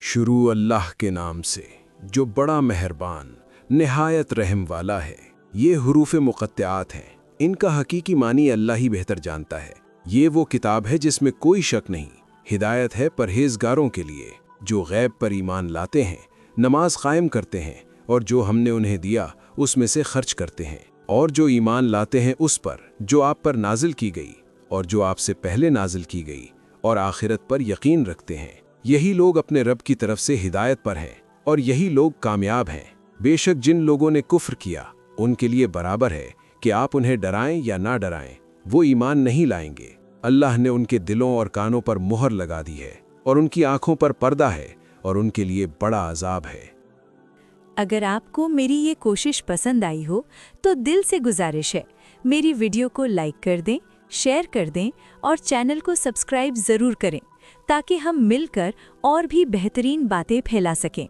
शुरू अल्लाह के नाम से जो बड़ा मेहरबान निहायत रहम वाला है। ये हुरूफ मुक़त्तिआत हैं। इनका हकीकी मानी अल्लाह ही बेहतर जानता है। ये वो किताब है जिसमें कोई शक नहीं। हिदायत है परहेजगारों के लिए जो गैब पर ईमान लाते हैं, नमाज कायम करते हैं और जो हमने उन्हें दिया उसमें से खर्च करते हैं, और जो ईमान लाते हैं उस पर जो आप पर नाजिल की गई और जो आपसे पहले नाजिल की गई, और आखिरत पर यकीन रखते हैं। यही लोग अपने रब की तरफ से हिदायत पर हैं और यही लोग कामयाब हैं। बेशक जिन लोगों ने कुफ्र किया उनके लिए बराबर है कि आप उन्हें डराएं या ना डराएं, वो ईमान नहीं लाएंगे। अल्लाह ने उनके दिलों और कानों पर मुहर लगा दी है और उनकी आंखों पर पर्दा है और उनके लिए बड़ा अजाब है। अगर आपको मेरी ये कोशिश पसंद आई हो तो दिल से गुजारिश है, मेरी वीडियो को लाइक कर दें, शेयर कर दें और चैनल को सब्सक्राइब ज़रूर करें ताकि हम मिलकर और भी बेहतरीन बातें फैला सकें।